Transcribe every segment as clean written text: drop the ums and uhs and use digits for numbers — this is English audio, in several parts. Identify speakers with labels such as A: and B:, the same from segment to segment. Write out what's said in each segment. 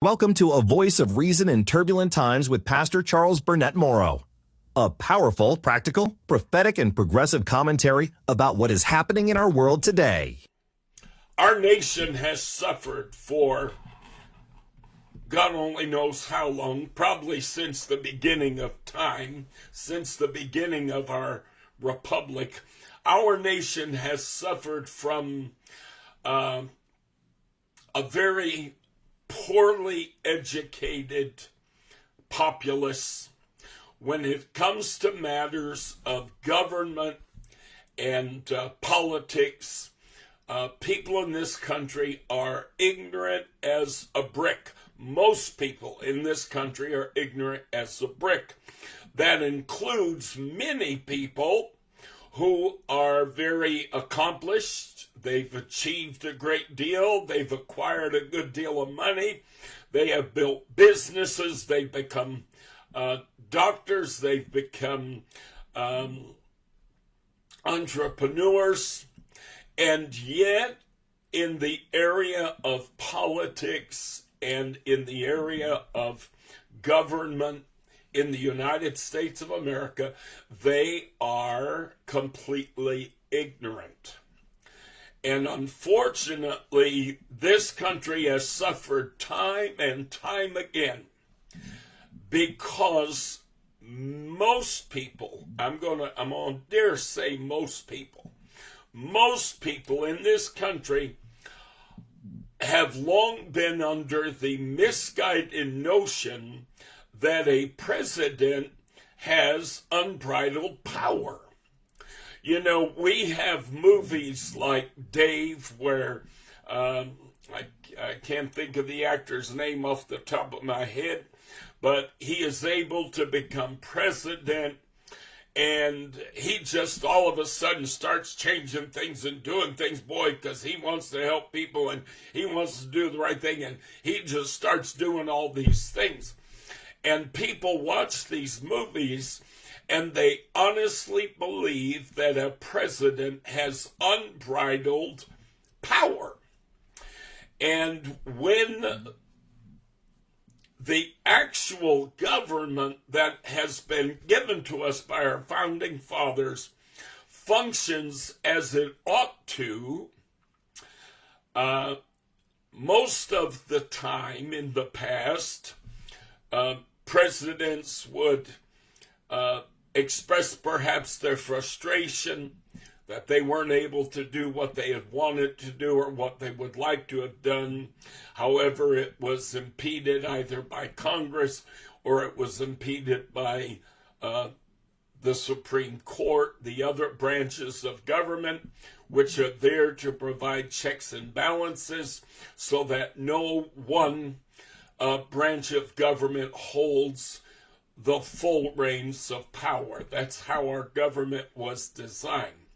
A: Welcome to A Voice of Reason in Turbulent Times with Pastor Charles Burnett-Morrow. A powerful, practical, prophetic, and progressive commentary about what is happening in our world today.
B: Our nation has suffered for God only knows how long, probably since the beginning of time, since the beginning of our republic. Our nation has suffered from a very poorly educated populace when it comes to matters of government and politics. People in this country are ignorant as a brick. Most people in this country are ignorant as a brick. That includes many people who are very accomplished. They've achieved a great deal. They've acquired a good deal of money. They have built businesses. They've become doctors. They've become entrepreneurs. And yet, in the area of politics and in the area of government in the United States of America, they are completely ignorant. And unfortunately, this country has suffered time and time again because most people, I'm gonna dare say most people in this country have long been under the misguided notion that a president has unbridled power. You know, we have movies like Dave where I can't think of the actor's name off the top of my head, but he is able to become president and he just all of a sudden starts changing things and doing things, boy, because he wants to help people and he wants to do the right thing, and he just starts doing all these things. And people watch these movies and they honestly believe that a president has unbridled power. And when the actual government that has been given to us by our founding fathers functions as it ought to, most of the time in the past, presidents would express perhaps their frustration that they weren't able to do what they had wanted to do or what they would like to have done. However, it was impeded either by Congress or it was impeded by the Supreme Court, the other branches of government, which are there to provide checks and balances so that no one branch of government holds the full reins of power. That's how our government was designed.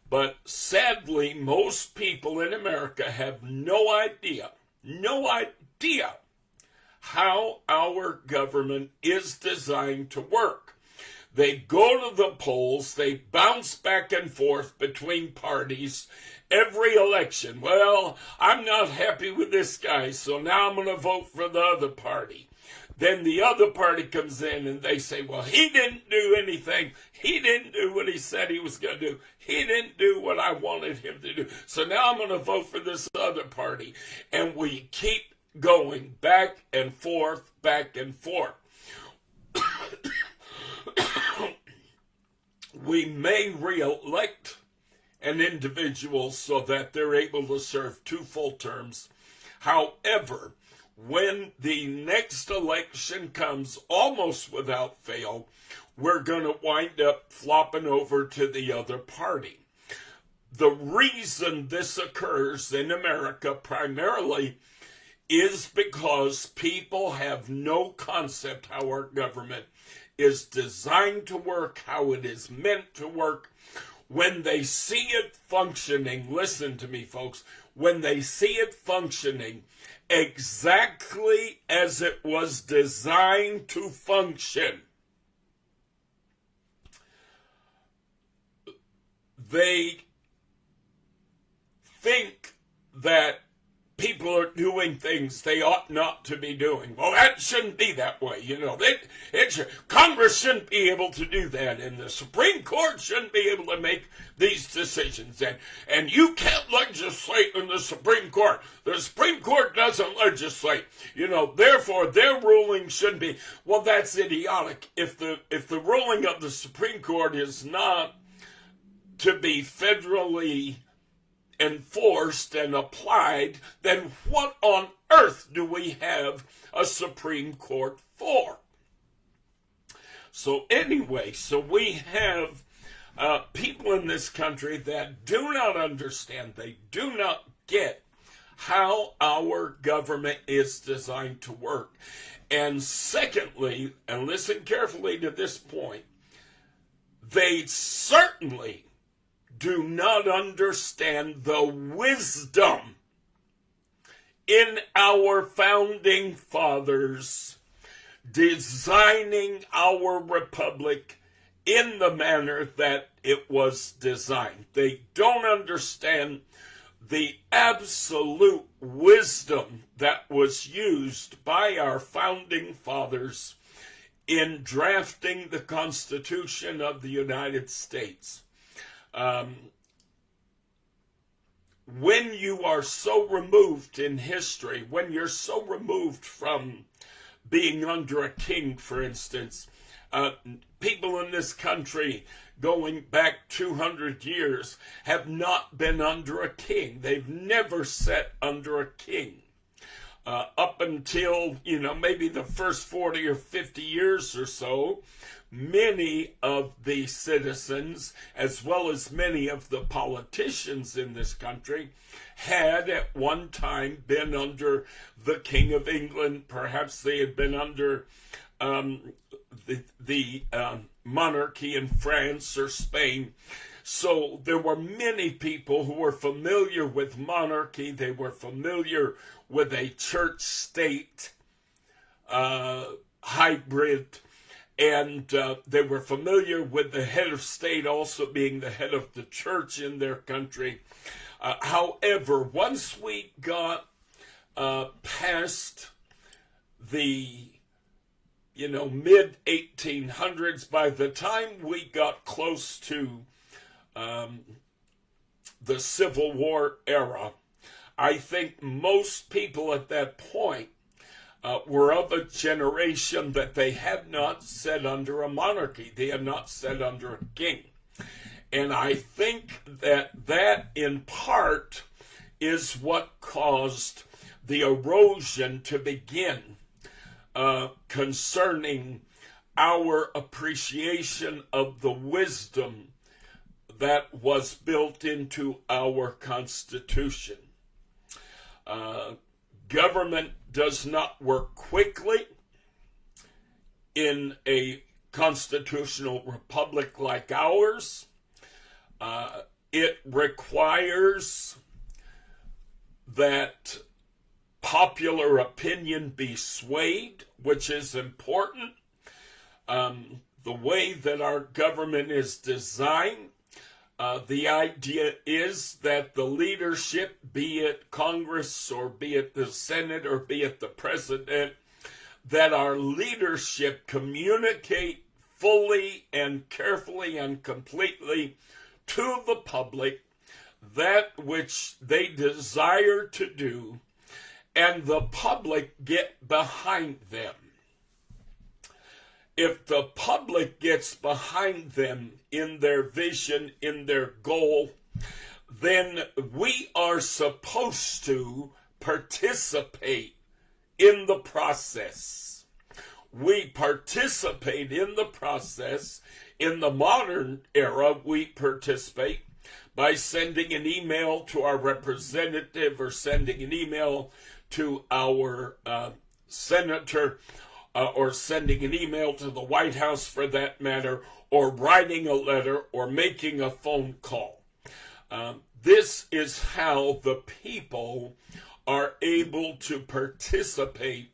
B: But sadly, most people in America have no idea how our government is designed to work. They go to the polls, they bounce back and forth between parties every election. Well, I'm not happy with this guy, so now I'm going to vote for the other party. Then the other party comes in and they say, well, he didn't do anything. He didn't do what he said he was going to do. He didn't do what I wanted him to do. So now I'm going to vote for this other party. And we keep going back and forth, back and forth. We may re-elect an individual so that they're able to serve 2 full terms. However, when the next election comes, almost without fail, we're going to wind up flopping over to the other party. The reason this occurs in America primarily is because people have no concept how our government is designed to work, how it is meant to work. When they see it functioning, listen to me, folks, when they see it functioning exactly as it was designed to function, they think that people are doing things they ought not to be doing. Well, that shouldn't be that way. Congress shouldn't be able to do that, and the Supreme Court shouldn't be able to make these decisions. And you can't legislate in the Supreme Court. The Supreme Court doesn't legislate. Therefore, their ruling shouldn't be. Well, that's idiotic. If the ruling of the Supreme Court is not to be federally enforced and applied, then what on earth do we have a Supreme Court for? So anyway, we have people in this country that do not understand, they do not get how our government is designed to work. And secondly, and listen carefully to this point, they certainly do not understand the wisdom in our founding fathers designing our republic in the manner that it was designed. They don't understand the absolute wisdom that was used by our founding fathers in drafting the Constitution of the United States. When you are so removed in history, when you're so removed from being under a king, for instance, people in this country going back 200 years have not been under a king. They've never sat under a king. Up until, maybe the first 40 or 50 years or so, many of the citizens, as well as many of the politicians in this country, had at one time been under the King of England. Perhaps they had been under the monarchy in France or Spain. So there were many people who were familiar with monarchy. They were familiar with a church-state hybrid, and they were familiar with the head of state also being the head of the church in their country. However, once we got past the mid-1800s, by the time we got close to the Civil War era, I think most people at that point were of a generation that they had not sat under a monarchy. They had not sat under a king. And I think that in part is what caused the erosion to begin concerning our appreciation of the wisdom that was built into our Constitution. Government does not work quickly in a constitutional republic like ours. It requires that popular opinion be swayed, which is important. The way that our government is designed, the idea is that the leadership, be it Congress or be it the Senate or be it the president, that our leadership communicate fully and carefully and completely to the public that which they desire to do, and the public get behind them. If the public gets behind them in their vision, in their goal, then we are supposed to participate in the process. We participate in the process. In the modern era, we participate by sending an email to our representative or sending an email to our senator, or sending an email to the White House for that matter, or writing a letter or making a phone call. This is how the people are able to participate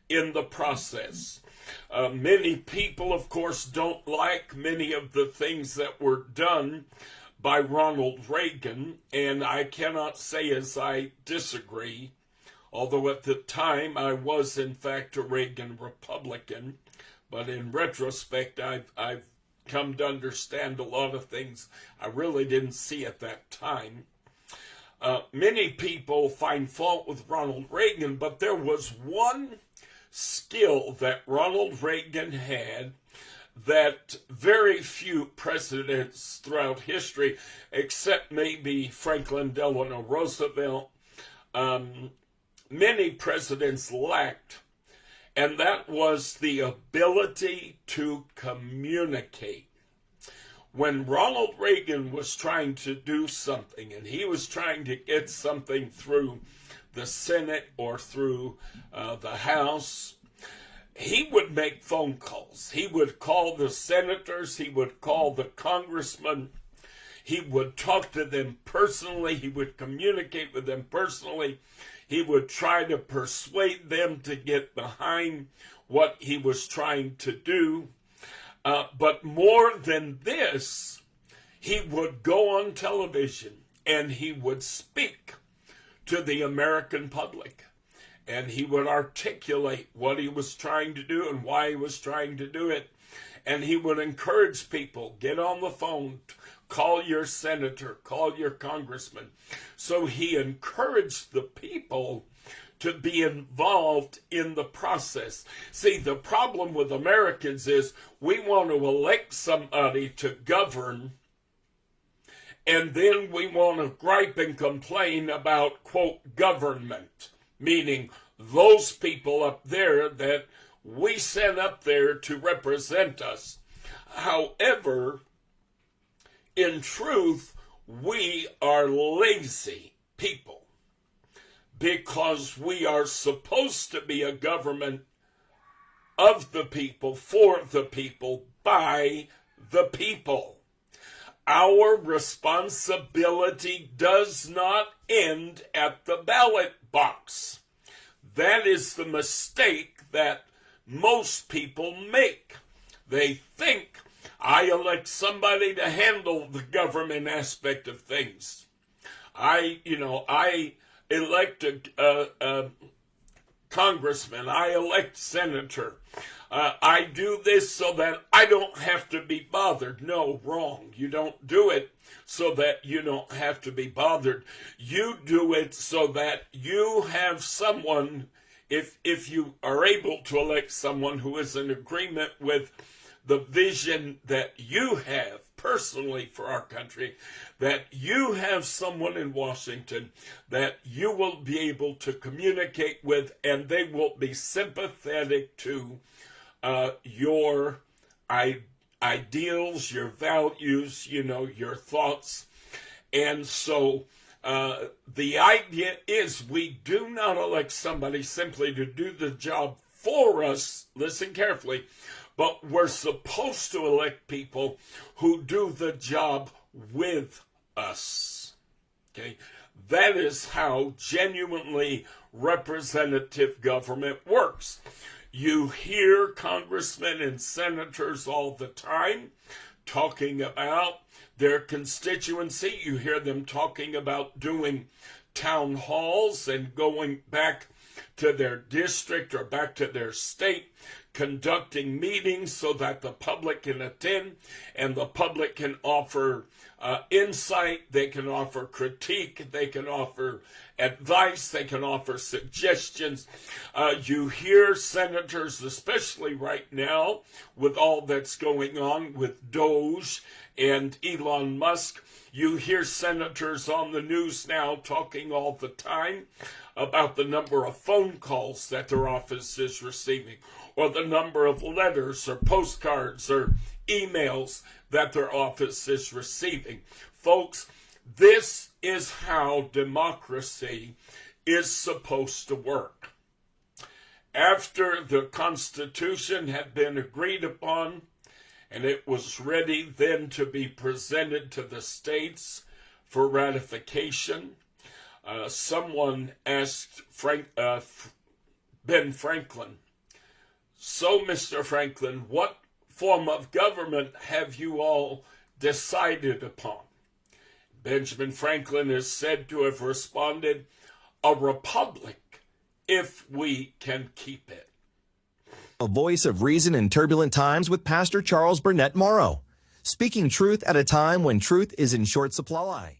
B: in the process. Many people, of course, don't like many of the things that were done by Ronald Reagan, and I cannot say as I disagree. although at the time I was in fact a Reagan Republican. But in retrospect, I've come to understand a lot of things I really didn't see at that time. Many people find fault with Ronald Reagan, but there was one skill that Ronald Reagan had that very few presidents throughout history, except maybe Franklin Delano Roosevelt, many presidents lacked, and that was the ability to communicate. When Ronald Reagan was trying to do something, and he was trying to get something through the Senate or through the House, he would make phone calls. He would call the senators. He would call the congressmen. He would talk to them personally. He would communicate with them personally. He would try to persuade them to get behind what he was trying to do. But more than this, he would go on television and he would speak to the American public. And he would articulate what he was trying to do and why he was trying to do it. And he would encourage people, get on the phone, call your senator, call your congressman. So he encouraged the people to be involved in the process. See, the problem with Americans is we want to elect somebody to govern, and then we want to gripe and complain about, quote, government, meaning those people up there that we sent up there to represent us. However, in truth, we are lazy people because we are supposed to be a government of the people, for the people, by the people. Our responsibility does not end at the ballot box. That is the mistake that most people make. They think, I elect somebody to handle the government aspect of things. I elect a congressman. I elect senator. I do this so that I don't have to be bothered. No, wrong. You don't do it so that you don't have to be bothered. You do it so that you have someone, if you are able to elect someone who is in agreement with the vision that you have personally for our country, that you have someone in Washington that you will be able to communicate with, and they will be sympathetic to your ideals, your values, your thoughts. And so the idea is we do not elect somebody simply to do the job for us. Listen carefully. But we're supposed to elect people who do the job with us. Okay? That is how genuinely representative government works. You hear congressmen and senators all the time talking about their constituency. You hear them talking about doing town halls and going back to their district or back to their state, conducting meetings so that the public can attend and the public can offer insight, they can offer critique, they can offer advice, they can offer suggestions. You hear senators, especially right now with all that's going on with Doge and Elon Musk, you hear senators on the news now talking all the time about the number of phone calls that their office is receiving, or the number of letters or postcards or emails that their office is receiving. Folks, this is how democracy is supposed to work. After the Constitution had been agreed upon, and it was ready then to be presented to the states for ratification, someone asked Ben Franklin, "So, Mr. Franklin, what form of government have you all decided upon?" Benjamin Franklin is said to have responded, "A republic if we can keep it.
A: A voice of reason in turbulent times with Pastor Charles Burnett-Morrow, speaking truth at a time when truth is in short supply.